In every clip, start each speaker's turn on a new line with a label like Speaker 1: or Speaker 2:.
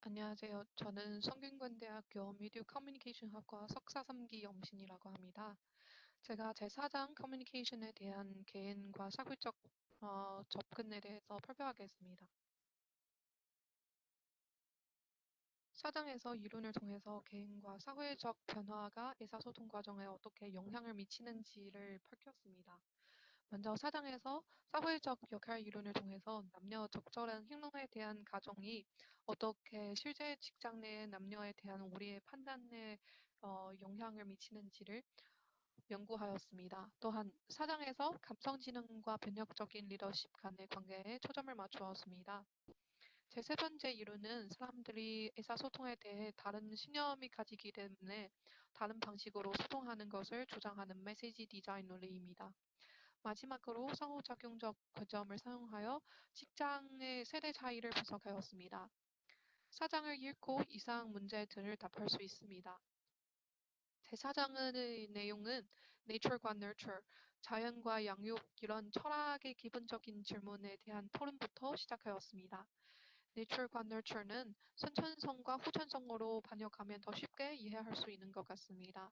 Speaker 1: 안녕하세요. 저는 성균관대학교 미디어 커뮤니케이션 학과 석사 3기 염신이라고 합니다. 제가 제4장 커뮤니케이션에 대한 개인과 사회적 접근에 대해서 발표하겠습니다. 4장에서 이론을 통해서 개인과 사회적 변화가 의사소통 과정에 어떻게 영향을 미치는지를 밝혔습니다. 먼저 4장에서 사회적 역할 이론을 통해서 남녀 적절한 행동에 대한 가정이 어떻게 실제 직장 내 남녀에 대한 우리의 판단에 영향을 미치는지를 연구하였습니다. 또한 4장에서 감성지능과 변혁적인 리더십 간의 관계에 초점을 맞추었습니다. 제 세 번째 이론은 사람들이 의사소통에 대해 다른 신념이 가지기 때문에 다른 방식으로 소통하는 것을 주장하는 메시지 디자인 논리입니다. 마지막으로 상호작용적 관점을 사용하여 직장의 세대 차이를 분석하였습니다. 4장을 읽고 이상 문제들을 답할 수 있습니다. 제4장의 내용은 Nature과 Nurture, 자연과 양육 이런 철학의 기본적인 질문에 대한 토론부터 시작하였습니다. Nature과 Nurture는 선천성과 후천성으로 번역하면 더 쉽게 이해할 수 있는 것 같습니다.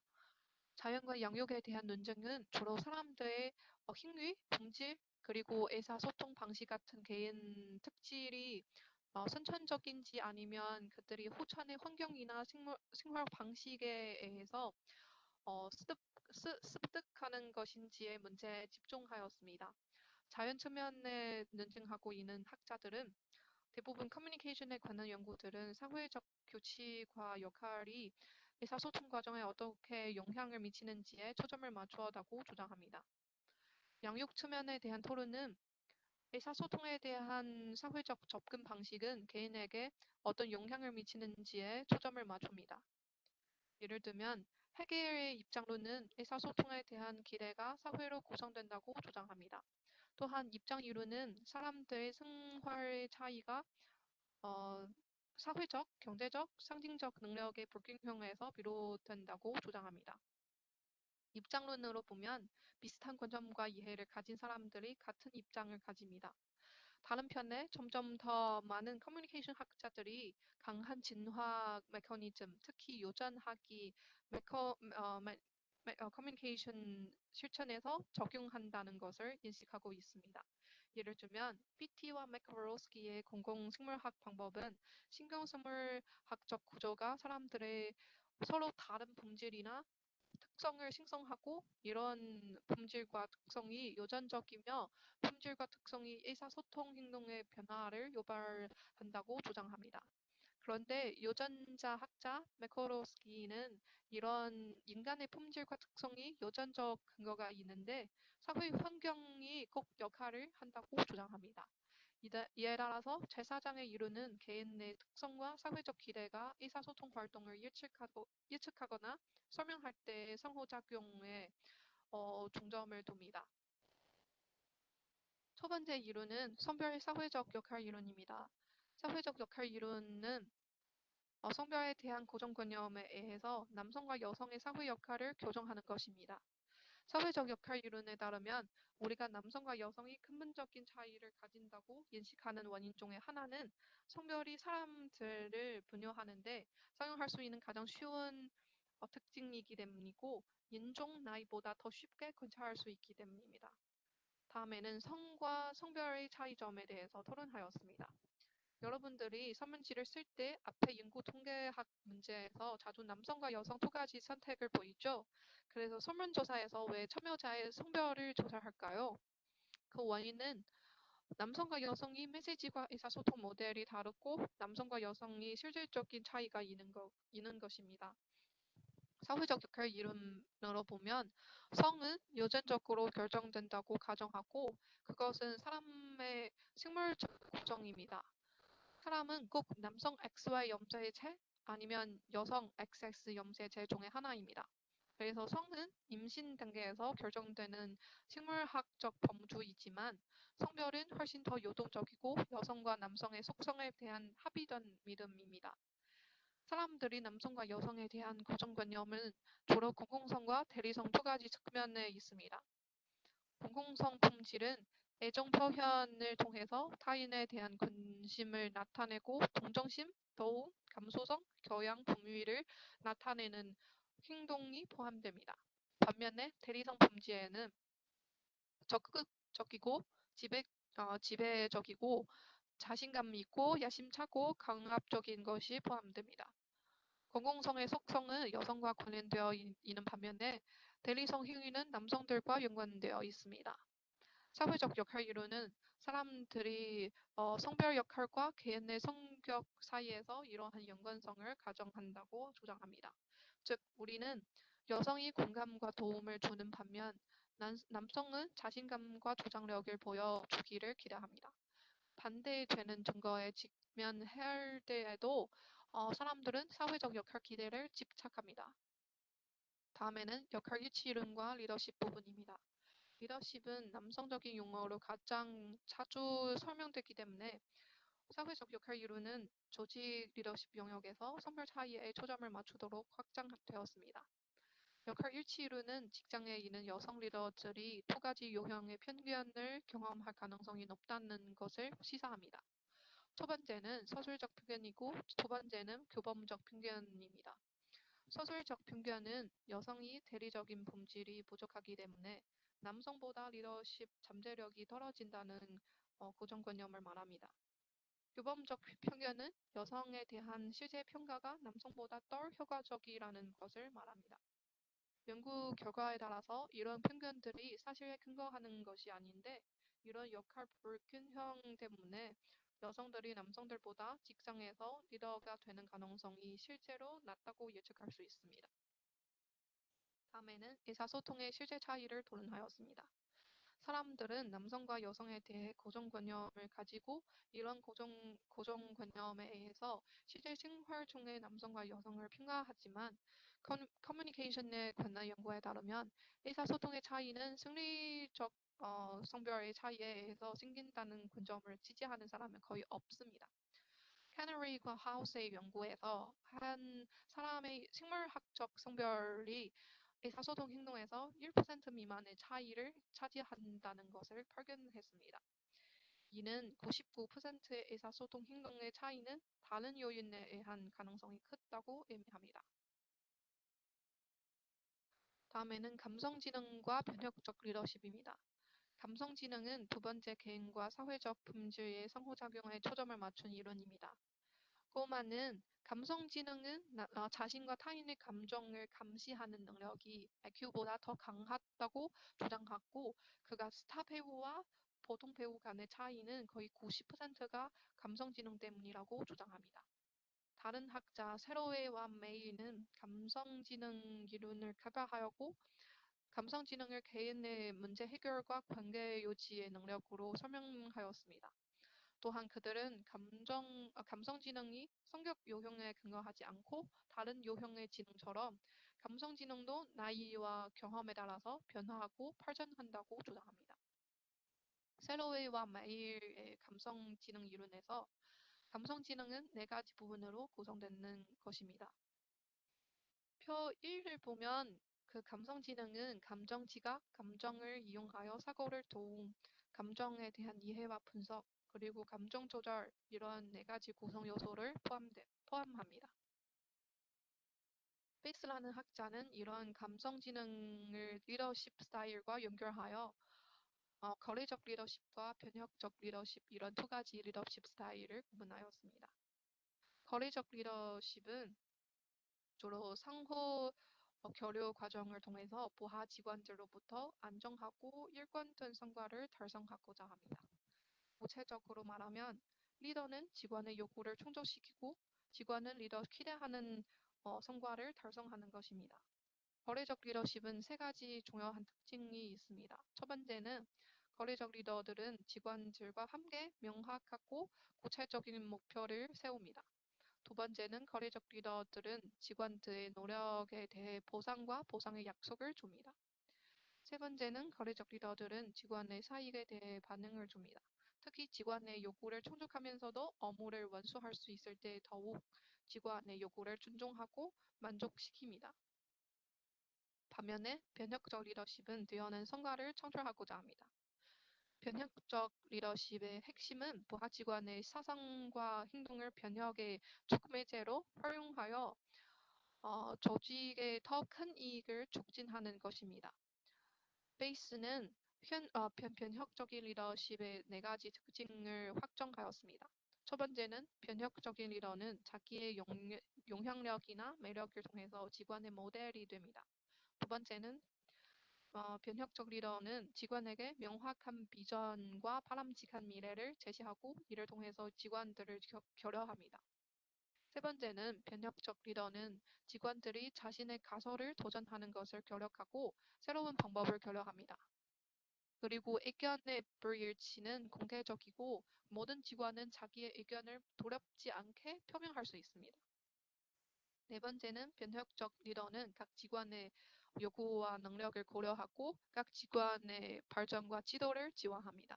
Speaker 1: 자연과 양육에 대한 논쟁은 주로 사람들의 행위, 품질, 그리고 의사소통 방식 같은 개인 특질이 선천적인지 아니면 그들이 후천의 환경이나 생활 방식에 의해서 습득하는 것인지의 문제에 집중하였습니다. 자연 측면에 논증하고 있는 학자들은 대부분 커뮤니케이션에 관한 연구들은 사회적 규칙과 역할이 의사소통 과정에 어떻게 영향을 미치는지에 초점을 맞추었다고 주장합니다. 양육 측면에 대한 토론은 의사소통에 대한 사회적 접근 방식은 개인에게 어떤 영향을 미치는지에 초점을 맞춥니다. 예를 들면 해겔의 입장론은 의사소통에 대한 기대가 사회로 구성된다고 주장합니다. 또한 입장 이론은 사람들의 생활의 차이가 사회적, 경제적, 상징적 능력의 불균형에서 비롯된다고 주장합니다. 입장론으로 보면 비슷한 관점과 이해를 가진 사람들이 같은 입장을 가집니다. 다른 편에 점점 더 많은 커뮤니케이션 학자들이 강한 진화 메커니즘, 특히 요전하기 커뮤니케이션 실천에서 적용한다는 것을 인식하고 있습니다. 예를 들면 PT와 메카로스키의 공공생물학 방법은 신경생물학적 구조가 사람들의 서로 다른 품질이나 특성을 생성하고 이런 품질과 특성이 유전적이며 품질과 특성이 의사소통 행동의 변화를 유발한다고 주장합니다. 그런데 유전자 학자 메코로스키는 이런 인간의 품질과 특성이 유전적 근거가 있는데 사회 환경이 꼭 역할을 한다고 주장합니다. 이에 따라서 제4장의 이론은 개인의 특성과 사회적 기대가 의사소통 활동을 예측하거나 설명할 때 상호작용에 중점을 둡니다. 첫 번째 이론은 성별의 사회적 역할 이론입니다. 사회적 역할 이론은 성별에 대한 고정관념에 의해서 남성과 여성의 사회 역할을 교정하는 것입니다. 사회적 역할 이론에 따르면 우리가 남성과 여성이 근본적인 차이를 가진다고 인식하는 원인 중에 하나는 성별이 사람들을 분류하는데 사용할 수 있는 가장 쉬운 특징이기 때문이고 인종, 나이보다 더 쉽게 관찰할 수 있기 때문입니다. 다음에는 성과 성별의 차이점에 대해서 토론하였습니다. 여러분들이 설문지를 쓸 때 앞에 연구 통계학 문제에서 자주 남성과 여성 두 가지 선택을 보이죠. 그래서 설문조사에서 왜 참여자의 성별을 조사할까요? 그 원인은 남성과 여성이 메시지과 의사소통 모델이 다르고 남성과 여성이 실질적인 차이가 있는 것입니다. 사회적 역할 이론으로 보면 성은 유전적으로 결정된다고 가정하고 그것은 사람의 생물적 구성입니다. 사람은 꼭 남성 XY 염세체 아니면 여성 XX 염세체 중에 하나입니다. 그래서 성은 임신 단계에서 결정되는 생물학적 범주이지만 성별은 훨씬 더 유동적이고 여성과 남성의 속성에 대한 합의된 믿음입니다. 사람들이 남성과 여성에 대한 고정관념은 주로 공공성과 대리성 두 가지 측면에 있습니다. 공공성 품질은 애정 표현을 통해서 타인에 대한 관심을 나타내고 동정심, 도움, 감수성, 교양, 분위를 나타내는 행동이 포함됩니다. 반면에 대리성 범죄에는 적극적이고 지배적이고 자신감 있고 야심차고 강압적인 것이 포함됩니다. 공공성의 속성은 여성과 관련되어 있는 반면에 대리성 행위는 남성들과 연관되어 있습니다. 사회적 역할 이론은 사람들이 성별 역할과 개인의 성격 사이에서 이러한 연관성을 가정한다고 주장합니다. 즉, 우리는 여성이 공감과 도움을 주는 반면 남성은 자신감과 조장력을 보여주기를 기대합니다. 반대되는 증거에 직면해야 할 때에도 사람들은 사회적 역할 기대를 집착합니다. 다음에는 역할 일치 이론과 리더십 부분입니다. 리더십은 남성적인 용어로 가장 자주 설명되기 때문에 사회적 역할 이론은 조직 리더십 영역에서 성별 차이에 초점을 맞추도록 확장되었습니다. 역할 일치 이론은 직장에 있는 여성 리더들이 두 가지 유형의 편견을 경험할 가능성이 높다는 것을 시사합니다. 첫 번째는 서술적 편견이고 두 번째는 교범적 편견입니다. 서술적 편견은 여성이 대리적인 본질이 부족하기 때문에 남성보다 리더십 잠재력이 떨어진다는 고정관념을 말합니다. 규범적 편견은 여성에 대한 실제 평가가 남성보다 덜 효과적이라는 것을 말합니다. 연구 결과에 따라서 이런 편견들이 사실에 근거하는 것이 아닌데 이런 역할 불균형 때문에 여성들이 남성들보다 직장에서 리더가 되는 가능성이 실제로 낮다고 예측할 수 있습니다. 다음에는 의사소통의 실제 차이를 토론하였습니다. 사람들은 남성과 여성에 대해 고정관념을 가지고 이런 고정관념에 의해서 실제 생활 중에 남성과 여성을 평가하지만 커뮤니케이션에 관한 연구에 따르면 의사소통의 차이는 생리적 성별의 차이에 의해서 생긴다는 관점을 지지하는 사람은 거의 없습니다. 캐너리과 하우스의 연구에서 한 사람의 생물학적 성별이 의사소통 행동에서 1% 미만의 차이를 차지한다는 것을 발견했습니다. 이는 99%의 의사소통 행동의 차이는 다른 요인에 의한 가능성이 크다고 의미합니다. 다음에는 감성지능과 변혁적 리더십입니다. 감성지능은 두 번째 개인과 사회적 품질의 상호작용에 초점을 맞춘 이론입니다. 고만은 감성지능은 자신과 타인의 감정을 감시하는 능력이 IQ보다 더 강하다고 주장하고 그가 스타 배우와 보통 배우 간의 차이는 거의 90%가 감성지능 때문이라고 주장합니다. 다른 학자 세로웨와 메이는 감성지능 이론을 개발하였고 감성지능을 개인의 문제 해결과 관계 유지의 능력으로 설명하였습니다. 또한 그들은 감성지능이 성격 요형에 근거하지 않고 다른 요형의 지능처럼 감성지능도 나이와 경험에 따라서 변화하고 발전한다고 주장합니다. 세로웨이와 메일의 감성지능 이론에서 감성지능은 네 가지 부분으로 구성되는 것입니다. 표 1을 보면 그 감성지능은 감정 지각, 감정을 이용하여 사고를 도움, 감정에 대한 이해와 분석, 그리고 감정 조절 이런 네 가지 구성 요소를 포함합니다. 베이스라는 학자는 이런 감성지능을 리더십 스타일과 연결하여 거래적 리더십과 변혁적 리더십 이런 두 가지 리더십 스타일을 구분하였습니다. 거래적 리더십은 주로 상호 교류 과정을 통해서 부하 직원들로부터 안정하고 일관된 성과를 달성하고자 합니다. 구체적으로 말하면 리더는 직원의 요구를 충족시키고 직원은 리더 기대하는 성과를 달성하는 것입니다. 거래적 리더십은 세 가지 중요한 특징이 있습니다. 첫 번째는 거래적 리더들은 직원들과 함께 명확하고 구체적인 목표를 세웁니다. 두 번째는 거래적 리더들은 직원들의 노력에 대해 보상과 보상의 약속을 줍니다. 세 번째는 거래적 리더들은 직원의 사익에 대해 반응을 줍니다. 특히 직원의 요구를 충족하면서도 업무를 완수할 수 있을 때 더욱 직원의 요구를 존중하고 만족시킵니다. 반면에 변혁적 리더십은 뛰어난 성과를 창출하고자 합니다. 변혁적 리더십의 핵심은 부하 직원의 사상과 행동을 변혁의 촉매제로 활용하여 조직의 더 큰 이익을 촉진하는 것입니다. 베이스는 변혁적인 리더십의 네 가지 특징을 확정하였습니다. 첫 번째는 변혁적인 리더는 자기의 영향력이나 매력을 통해서 직원의 모델이 됩니다. 두 번째는 변혁적 리더는 직원에게 명확한 비전과 바람직한 미래를 제시하고 이를 통해서 직원들을 결여합니다. 세 번째는 변혁적 리더는 직원들이 자신의 가설을 도전하는 것을 결력하고 새로운 방법을 결여합니다. 그리고 의견의 불일치는 공개적이고 모든 직원은 자기의 의견을 두렵지 않게 표명할 수 있습니다. 네 번째는 변혁적 리더는 각 직원의 요구와 능력을 고려하고 각 직원의 발전과 지도를 지원합니다.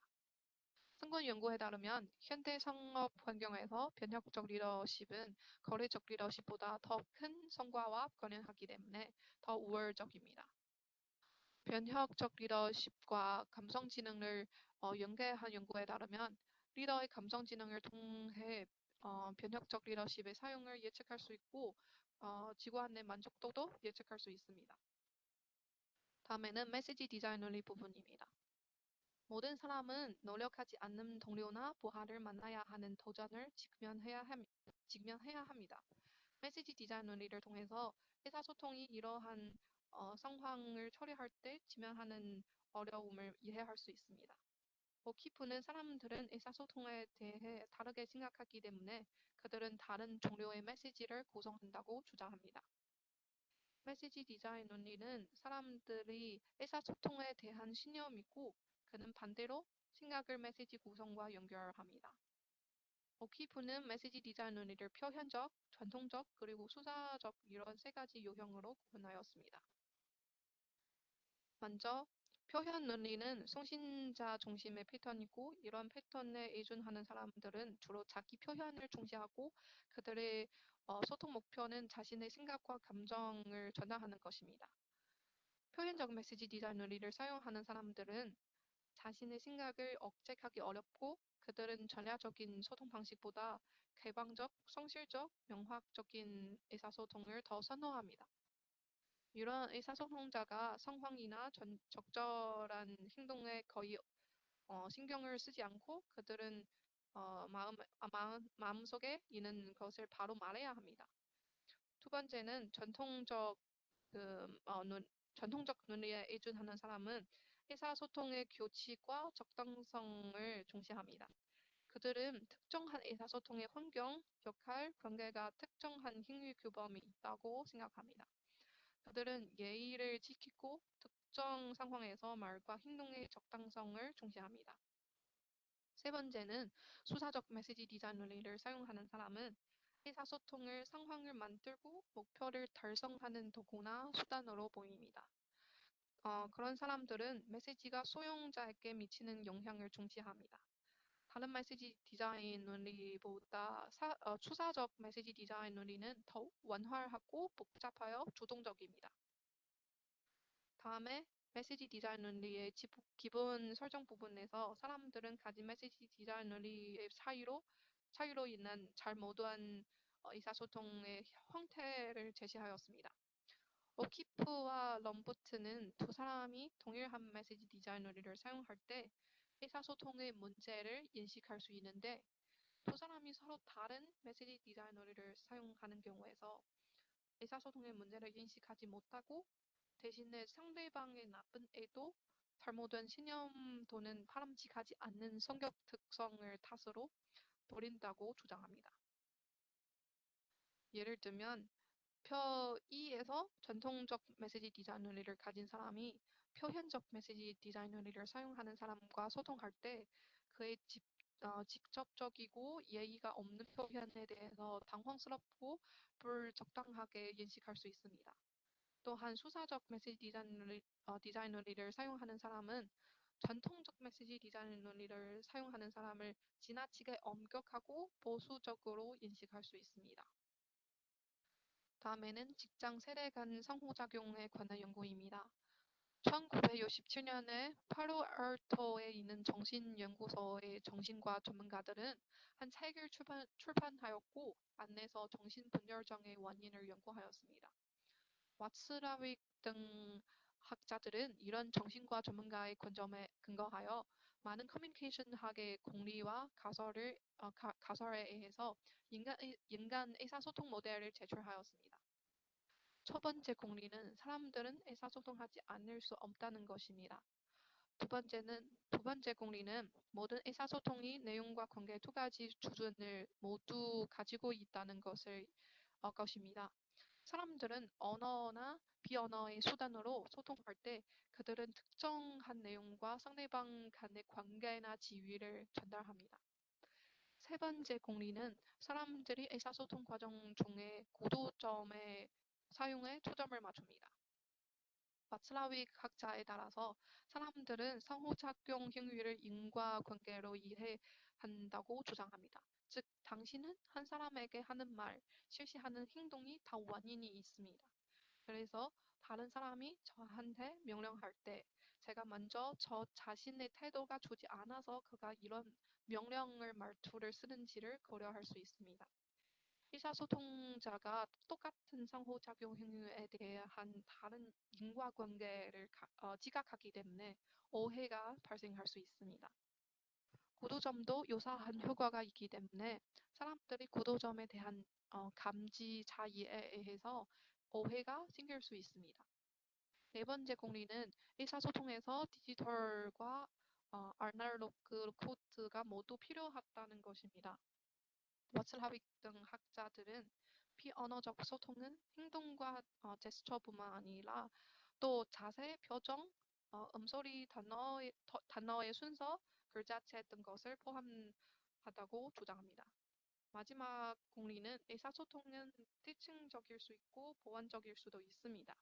Speaker 1: 승권 연구에 따르면 현대 상업 환경에서 변혁적 리더십은 거래적 리더십보다 더 큰 성과와 관련하기 때문에 더 우월적입니다. 변혁적 리더십과 감성지능을 연계한 연구에 따르면 리더의 감성지능을 통해 변혁적 리더십의 사용을 예측할 수 있고 직원의 만족도도 예측할 수 있습니다. 다음에는 메시지 디자인 논리 부분입니다. 모든 사람은 노력하지 않는 동료나 부하를 만나야 하는 도전을 직면해야 합니다. 메시지 디자인 논리를 통해서 의사소통이 이러한 상황을 처리할 때 직면하는 어려움을 이해할 수 있습니다. 오키프는 사람들은 의사소통에 대해 다르게 생각하기 때문에 그들은 다른 종류의 메시지를 구성한다고 주장합니다. 메시지 디자인 논리는 사람들이 의사소통에 대한 신념이고 그는 반대로 생각을 메시지 구성과 연결합니다. 오키프는 메시지 디자인 논리를 표현적, 전통적, 그리고 수사적 이런 세 가지 유형으로 구분하였습니다. 먼저 표현 논리는 송신자 중심의 패턴이고 이런 패턴에 의존하는 사람들은 주로 자기 표현을 중시하고 그들의 소통 목표는 자신의 생각과 감정을 전달하는 것입니다. 표현적 메시지 디자인 논리를 사용하는 사람들은 자신의 생각을 억제하기 어렵고 그들은 전략적인 소통 방식보다 개방적, 성실적, 명확적인 의사소통을 더 선호합니다. 이러한 의사소통자가 상황이나 적절한 행동에 거의 신경을 쓰지 않고 그들은 마음속에 있는 것을 바로 말해야 합니다. 두 번째는 전통적 논리에 의존하는 사람은 의사소통의 규칙과 적당성을 중시합니다. 그들은 특정한 의사소통의 환경, 역할, 관계가 특정한 행위 규범이 있다고 생각합니다. 그들은 예의를 지키고 특정 상황에서 말과 행동의 적당성을 중시합니다. 세 번째는 수사적 메시지 디자인 논리를 사용하는 사람은 의사소통을 상황을 만들고 목표를 달성하는 도구나 수단으로 보입니다. 그런 사람들은 메시지가 소용자에게 미치는 영향을 중시합니다. 다른 메시지 디자인 논리보다 추사적 메시지 디자인 논리는 더욱 완활하고 복잡하여 주동적입니다. 다음에 메시지 디자인 논리의 기본 설정 부분에서 사람들은 가진 메시지 디자인 논리의 차이로 인한 잘못한 의사소통의 형태를 제시하였습니다. 오키프와 럼버트는 두 사람이 동일한 메시지 디자인 논리를 사용할 때 의사소통의 문제를 인식할 수 있는데 두 사람이 서로 다른 메시지 디자인 논리를 사용하는 경우에서 의사소통의 문제를 인식하지 못하고 대신에 상대방의 나쁜 의도, 잘못된 신념 또는 바람직하지 않는 성격 특성을 탓으로 돌린다고 주장합니다. 예를 들면 표 2에서 전통적 메시지 디자인 논리를 가진 사람이 표현적 메시지 디자인 논리를 사용하는 사람과 소통할 때 그의 직접적이고 예의가 없는 표현에 대해서 당황스럽고 불적당하게 인식할 수 있습니다. 또한 수사적 메시지 디자인 논리를 사용하는 사람은 전통적 메시지 디자인 논리를 사용하는 사람을 지나치게 엄격하고 보수적으로 인식할 수 있습니다. 다음에는 직장 세대 간 상호작용에 관한 연구입니다. 1967년에 파로알토에 있는 정신연구소의 정신과 전문가들은 한 책을 출판하였고 안에서 정신분열장애 원인을 연구하였습니다. 왓츠라윅 등 학자들은 이런 정신과 전문가의 관점에 근거하여 많은 커뮤니케이션학의 공리와 가설에 의해서 인간 의사소통 모델을 제출하였습니다. 첫 번째 공리는 사람들은 의사소통하지 않을 수 없다는 것입니다. 두 번째 공리는 모든 의사소통이 내용과 관계 두 가지 수준을 모두 가지고 있다는 것입니다. 사람들은 언어나 비언어의 수단으로 소통할 때 그들은 특정한 내용과 상대방 간의 관계나 지위를 전달합니다. 세 번째 공리는 사람들이 의사소통 과정 중에 구도점의 사용에 초점을 맞춥니다. 와츠라윅 학자에 따라서 사람들은 상호작용 행위를 인과관계로 이해한다고 주장합니다. 즉, 당신은 한 사람에게 하는 말, 실시하는 행동이 다 원인이 있습니다. 그래서 다른 사람이 저한테 명령할 때 제가 먼저 저 자신의 태도가 좋지 않아서 그가 이런 명령을 말투를 쓰는지를 고려할 수 있습니다. 의사소통자가 똑같은 상호작용 행위에 대한 다른 인과관계를 지각하기 때문에 오해가 발생할 수 있습니다. 구도점도 유사한 효과가 있기 때문에 사람들이 구도점에 대한 감지 차이에 의해서 오해가 생길 수 있습니다. 네 번째 공리는 의사소통에서 디지털과 아날로그 코드가 모두 필요하다는 것입니다. 와츠라윅 등 학자들은 비언어적 소통은 행동과 제스처뿐만 아니라 또 자세, 표정, 음소리, 단어의 순서, 글자체 등 것을 포함하다고 주장합니다. 마지막 공리는 의사소통은 대칭적일 수 있고 보완적일 수도 있습니다.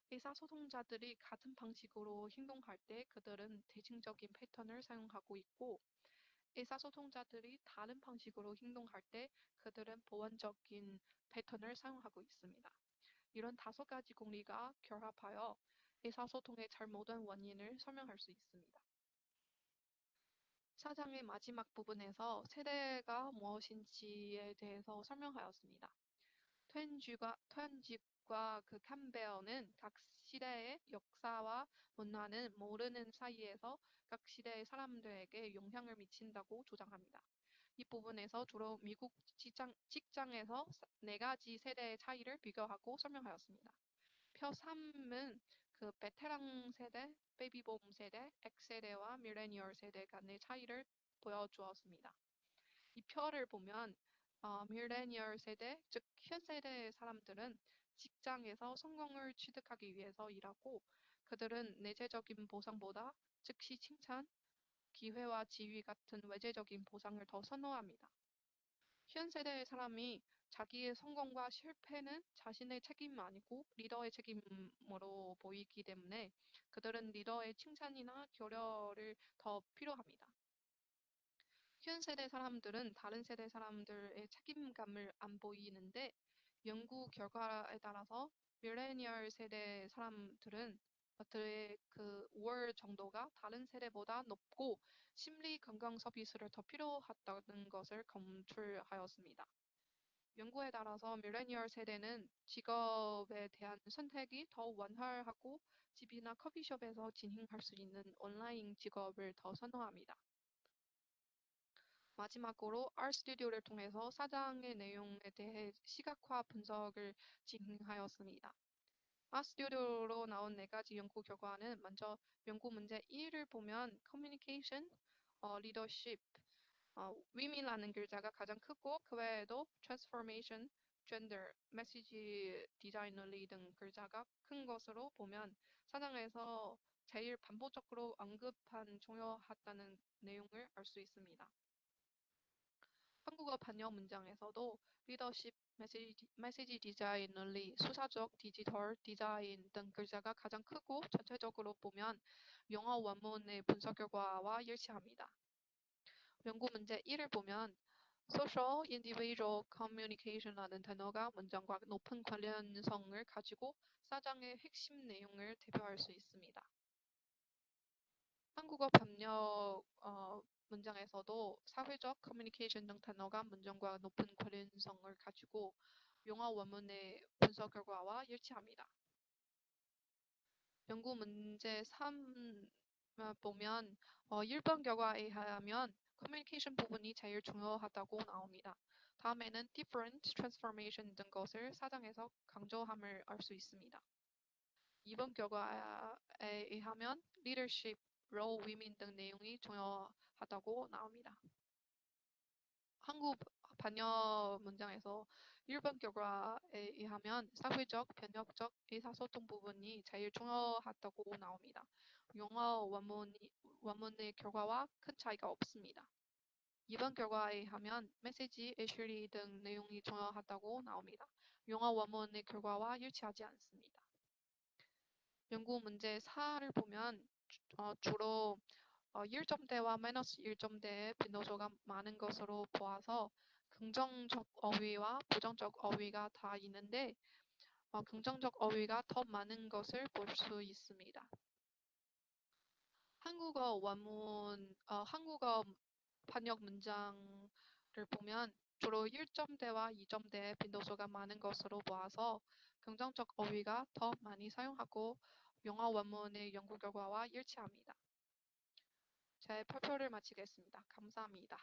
Speaker 1: 의사소통자들이 같은 방식으로 행동할 때 그들은 대칭적인 패턴을 사용하고 있고 의사소통자들이 다른 방식으로 행동할 때 그들은 보완적인 패턴을 사용하고 있습니다. 이런 5가지 공리가 결합하여 의사소통의 잘못된 원인을 설명할 수 있습니다. 사장의 마지막 부분에서 세대가 무엇인지에 대해서 설명하였습니다. 트렌쥐과 캠베어는 각 시대의 역사와 문화는 모르는 사이에서 각 시대의 사람들에게 영향을 미친다고 주장합니다. 이 부분에서 주로 미국 직장에서 4가지 세대의 차이를 비교하고 설명하였습니다. 표 3은 베테랑 세대, 베이비붐 세대, X세대와 밀레니얼 세대 간의 차이를 보여주었습니다. 이 표를 보면 밀레니얼 세대, 즉 현세대 사람들은 직장에서 성공을 취득하기 위해서 일하고 그들은 내재적인 보상보다 즉시 칭찬, 기회와 지위 같은 외재적인 보상을 더 선호합니다. 현세대의 사람이 자기의 성공과 실패는 자신의 책임 아니고 리더의 책임으로 보이기 때문에 그들은 리더의 칭찬이나 격려를 더 필요합니다. 현 세대 사람들은 다른 세대 사람들의 책임감을 안 보이는데 연구 결과에 따라서 밀레니얼 세대 사람들은 그들의 월 정도가 다른 세대보다 높고 심리 건강 서비스를 더 필요하다는 것을 검출하였습니다. 연구에 따라서 밀레니얼 세대는 직업에 대한 선택이 더 원활하고 집이나 커피숍에서 진행할 수 있는 온라인 직업을 더 선호합니다. 마지막으로 RStudio를 통해서 사장의 내용에 대해 시각화 분석을 진행하였습니다. RStudio로 나온 4가지 연구 결과는 먼저 연구 문제 1을 보면 Communication, Leadership, Women이라는 글자가 가장 크고 그 외에도 Transformation, Gender, Message Designly 등 글자가 큰 것으로 보면 사장에서 제일 반복적으로 언급한 중요하다는 내용을 알 수 있습니다. 한국어 반영 문장에서도 리더십, 메시지 디자이너리, 수사적 디지털 디자인 등 글자가 가장 크고 전체적으로 보면 영어 원문의 분석 결과와 일치합니다. 연구 문제 1을 보면 social, individual communication이라는 단어가 문장과 높은 관련성을 가지고 사장의 핵심 내용을 대표할 수 있습니다. 한국어 번역 문장에서도 사회적, 커뮤니케이션 등 단어가 문장과 높은 관련성을 가지고 영어 원문의 분석 결과와 일치합니다. 연구 문제 3 보면 1번 결과에 의하면 커뮤니케이션 부분이 제일 중요하다고 나옵니다. 다음에는 different, transformation 등 것을 사장에서 강조함을 알 수 있습니다. 2번 결과에 의하면 leadership, role, women 등 내용이 중요하다고 나옵니다. 한국 번역 문장에서 1번 결과에 의하면 사회적, 변혁적, 의사소통 부분이 제일 중요하다고 나옵니다. 영어 원문의 결과와 큰 차이가 없습니다. 2번 결과에 의하면 메시지, 애슐리 등 내용이 중요하다고 나옵니다. 영어 원문의 결과와 일치하지 않습니다. 연구 문제 4를 보면 주로 1점대와 마이너스 1점대의 빈도수가 많은 것으로 보아서 긍정적 어휘와 부정적 어휘가 다 있는데 긍정적 어휘가 더 많은 것을 볼 수 있습니다. 한국어 번역 문장을 보면 주로 1점대와 2점대의 빈도수가 많은 것으로 보아서 긍정적 어휘가 더 많이 사용하고 영어 원문의 연구 결과와 일치합니다. 제 발표를 마치겠습니다. 감사합니다.